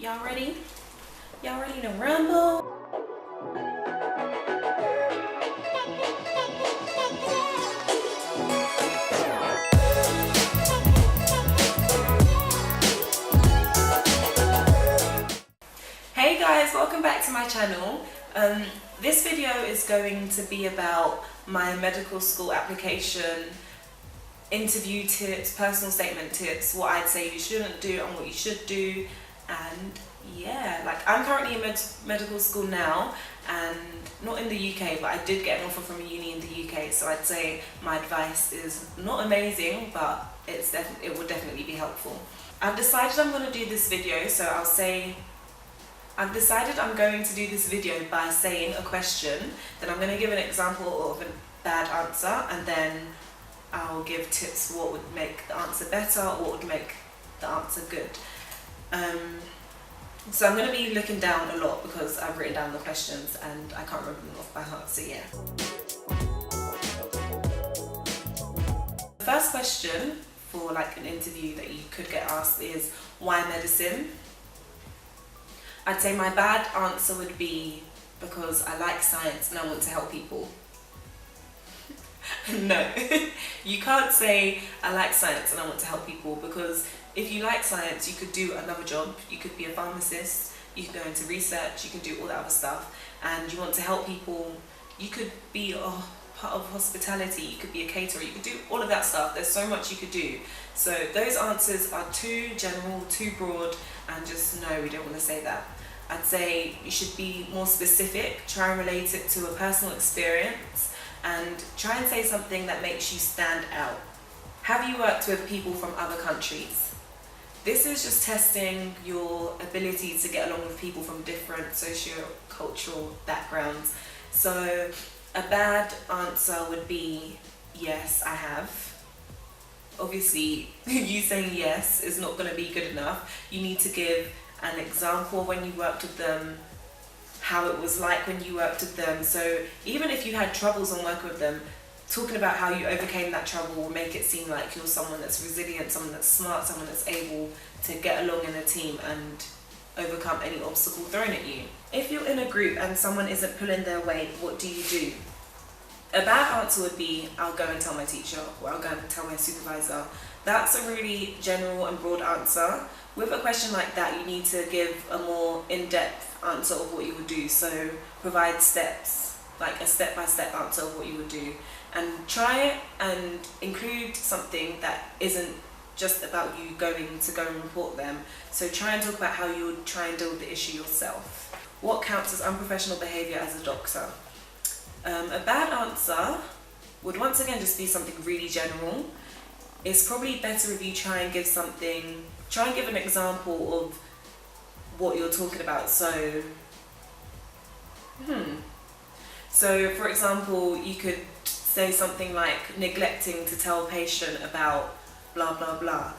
Y'all ready? Y'all ready to rumble? Hey guys, welcome back to my channel. This video is going to be about my medical school application, interview tips, personal statement tips, what I'd say you shouldn't do and what you should do. And yeah, like I'm currently in medical school now, and not in the UK, but I did get an offer from a uni in the UK, so I'd say my advice is not amazing, but it will definitely be helpful. I've decided I'm going to do this video, so I've decided I'm going to do this video by saying a question, then I'm going to give an example of a bad answer, and then I'll give tips for what would make the answer better or what would make the answer good. So I'm going to be looking down a lot because I've written down the questions and I can't remember them off by heart, so yeah. The first question for like an interview that you could get asked is, why medicine? I'd say my bad answer would be because I like science and I want to help people. No, you can't say I like science and I want to help people, because if you like science, you could do another job. You could be a pharmacist, you could go into research, you can do all that other stuff, and you want to help people. You could be part of hospitality, you could be a caterer, you could do all of that stuff. There's so much you could do. So those answers are too general, too broad, and just no, we don't want to say that. I'd say you should be more specific, try and relate it to a personal experience, and try and say something that makes you stand out. Have you worked with people from other countries? This is just testing your ability to get along with people from different socio-cultural backgrounds. So a bad answer would be, yes, I have. Obviously, you saying yes is not going to be good enough. You need to give an example of when you worked with them, how it was like when you worked with them. So even if you had troubles on working with them, talking about how you overcame that trouble will make it seem like you're someone that's resilient, someone that's smart, someone that's able to get along in a team and overcome any obstacle thrown at you. If you're in a group and someone isn't pulling their weight, what do you do? A bad answer would be, I'll go and tell my teacher, or I'll go and tell my supervisor. That's a really general and broad answer. With a question like that, you need to give a more in-depth answer of what you would do. So provide steps, like a step-by-step answer of what you would do. And try and include something that isn't just about you going to go and report them. So try and talk about how you would try and deal with the issue yourself. What counts as unprofessional behaviour as a doctor? A bad answer would once again just be something really general. It's probably better if you try and give an example of what you're talking about. So for example, you could say something like neglecting to tell a patient about blah blah blah.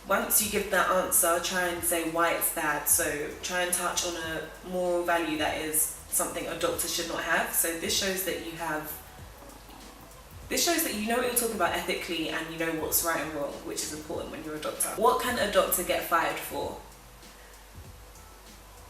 Once you give that answer, try and say why it's bad. So try and touch on a moral value that is something a doctor should not have. So this shows that you know what you're talking about ethically, and you know what's right and wrong, which is important when you're a doctor. What can a doctor get fired for?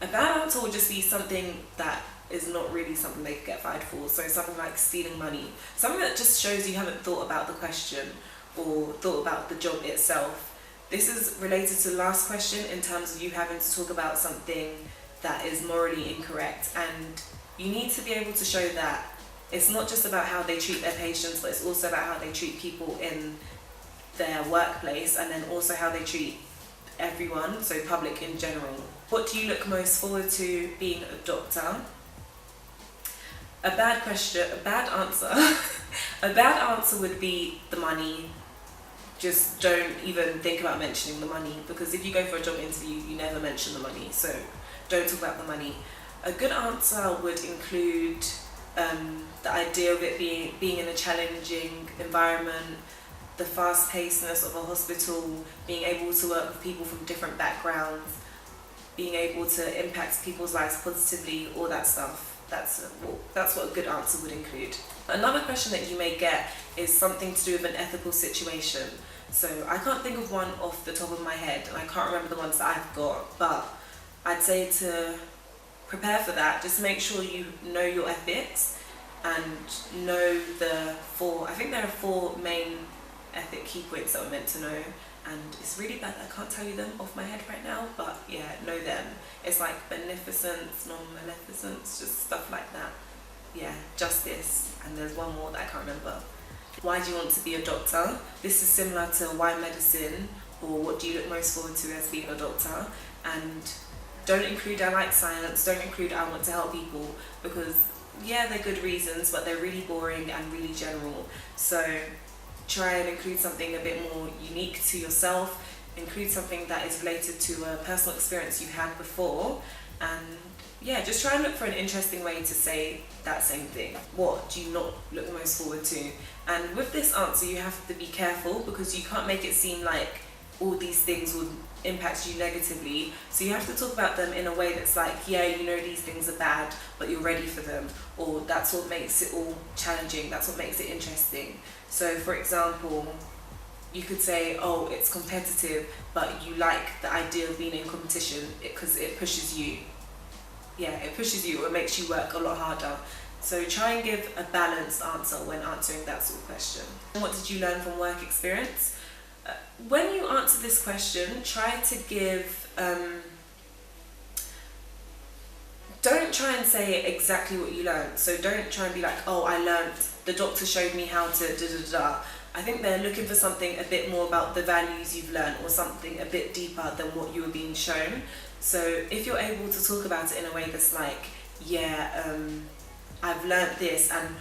A bad answer would just be something that is not really something they could get fired for. So something like stealing money. Something that just shows you haven't thought about the question or thought about the job itself. This is related to the last question in terms of you having to talk about something that is morally incorrect, and you need to be able to show that it's not just about how they treat their patients, but it's also about how they treat people in their workplace, and then also how they treat everyone, so public in general. What do you look most forward to being a doctor? A bad answer would be the money. Just don't even think about mentioning the money, because if you go for a job interview, you never mention the money, so don't talk about the money. A good answer would include the idea of it being in a challenging environment, the fast-pacedness of a hospital, being able to work with people from different backgrounds, being able to impact people's lives positively, all that stuff. That's what a good answer would include. Another question that you may get is something to do with an ethical situation. So I can't think of one off the top of my head, and I can't remember the ones that I've got, but I'd say to prepare for that, just make sure you know your ethics and know I think there are 4 main ethic key points that we're meant to know, and it's really bad that I can't tell you them off my head right now, but yeah, know them. It's like beneficence, non-maleficence, just stuff like that. Yeah, justice, and there's one more that I can't remember. Why do you want to be a doctor? This is similar to why medicine, or what do you look most forward to as being a doctor, and don't include I like science, don't include I want to help people, because yeah, they're good reasons, but they're really boring and really general. So try and include something a bit more unique to yourself, include something that is related to a personal experience you've had before, and yeah, just try and look for an interesting way to say that same thing. What do you not look most forward to? And with this answer, you have to be careful, because you can't make it seem like all these things would impact you negatively. So you have to talk about them in a way that's like, yeah, you know these things are bad, but you're ready for them, or that's what makes it all challenging, that's what makes it interesting. So for example, you could say, oh, it's competitive, but you like the idea of being in competition because it pushes you. Yeah, it pushes you, or it makes you work a lot harder. So try and give a balanced answer when answering that sort of question. What did you learn from work experience? When you answer this question, try to give, don't try and say exactly what you learned. So don't try and be like, oh, I learned, the doctor showed me how to da-da-da. I think they're looking for something a bit more about the values you've learned, or something a bit deeper than what you were being shown. So if you're able to talk about it in a way that's like, yeah, I've learned this, and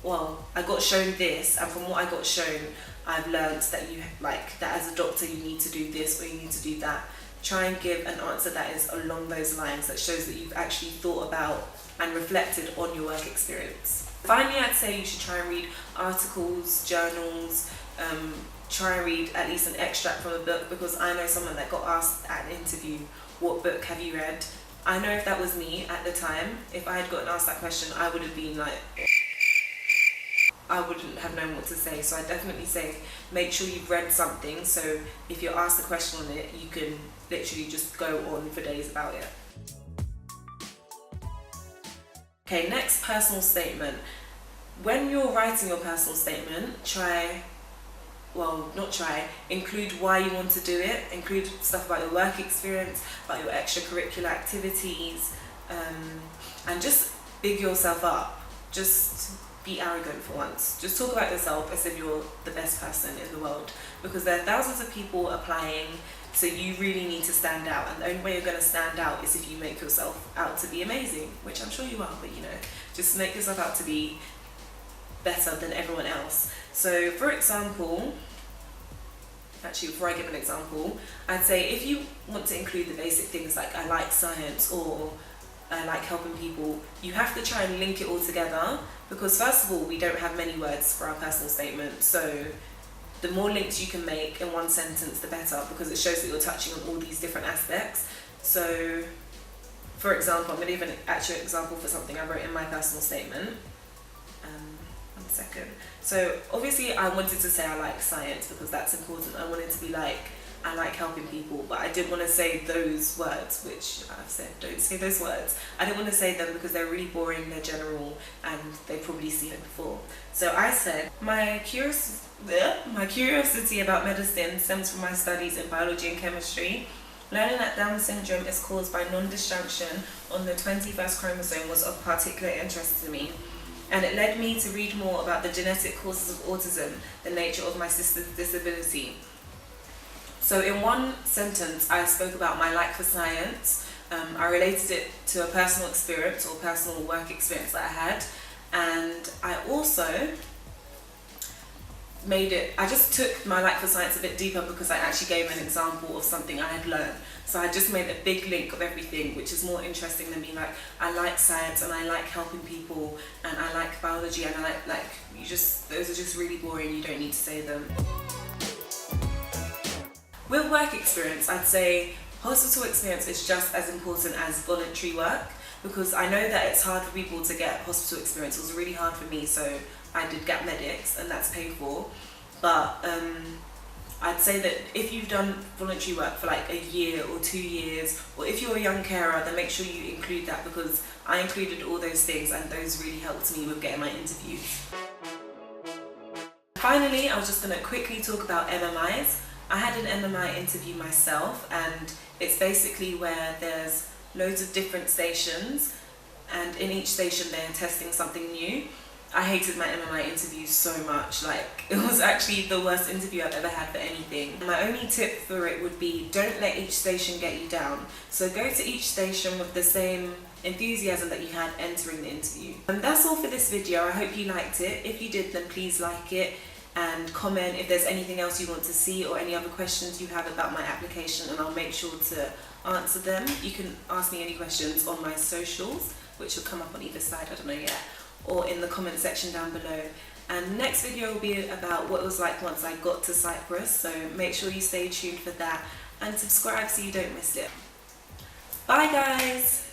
I got shown this, and from what I got shown, I've learned that you like that as a doctor you need to do this or you need to do that. Try and give an answer that is along those lines, that shows that you've actually thought about and reflected on your work experience. Finally, I'd say you should try and read articles, journals, try and read at least an extract from a book, because I know someone that got asked at an interview, what book have you read? I know if that was me at the time, if I had gotten asked that question, I would have been like, I wouldn't have known what to say. So I definitely say make sure you've read something, so if you're asked a question on it, you can literally just go on for days about it. Okay, next, personal statement. When you're writing your personal statement, include why you want to do it, include stuff about your work experience, about your extracurricular activities, and just big yourself up. Just be arrogant for once. Just talk about yourself as if you're the best person in the world, because there are thousands of people applying, so you really need to stand out, and the only way you're going to stand out is if you make yourself out to be amazing, which I'm sure you are, but just make yourself out to be better than everyone else. So for example, actually before I give an example, I'd say if you want to include the basic things like I like science or I like helping people, you have to try and link it all together, because first of all, we don't have many words for our personal statement, so the more links you can make in one sentence, the better, because it shows that you're touching on all these different aspects. So for example, I'm going to give an actual example for something I wrote in my personal statement. 1 second. So obviously I wanted to say I like science, because that's important. I wanted to be like, I like helping people, but I didn't want to say those words, which I've said, don't say those words. I didn't want to say them because they're really boring, they're general, and they've probably seen it before. So I said, my curiosity about medicine stems from my studies in biology and chemistry. Learning that Down syndrome is caused by non-disjunction on the 21st chromosome was of particular interest to me, and it led me to read more about the genetic causes of autism, the nature of my sister's disability. So in one sentence, I spoke about my like for science. I related it to a personal experience or personal work experience that I had. And I also I just took my like for science a bit deeper, because I actually gave an example of something I had learned. So I just made a big link of everything, which is more interesting than being like, I like science and I like helping people and I like biology and I like those are just really boring, you don't need to say them. With work experience, I'd say hospital experience is just as important as voluntary work, because I know that it's hard for people to get hospital experience. It was really hard for me, so I did gap medics and that's paid for. But I'd say that if you've done voluntary work for like a year or 2 years, or if you're a young carer, then make sure you include that, because I included all those things and those really helped me with getting my interviews. Finally, I was just going to quickly talk about MMIs. I had an MMI interview myself, and it's basically where there's loads of different stations, and in each station they're testing something new. I hated my MMI interview so much. Like, it was actually the worst interview I've ever had for anything. My only tip for it would be, don't let each station get you down. So go to each station with the same enthusiasm that you had entering the interview. And that's all for this video. I hope you liked it. If you did, then please like it and comment if there's anything else you want to see or any other questions you have about my application, and I'll make sure to answer them. You can ask me any questions on my socials, which will come up on either side, I don't know yet, or in the comment section down below. And the next video will be about what it was like once I got to Cyprus, so make sure you stay tuned for that and subscribe so you don't miss it. Bye guys!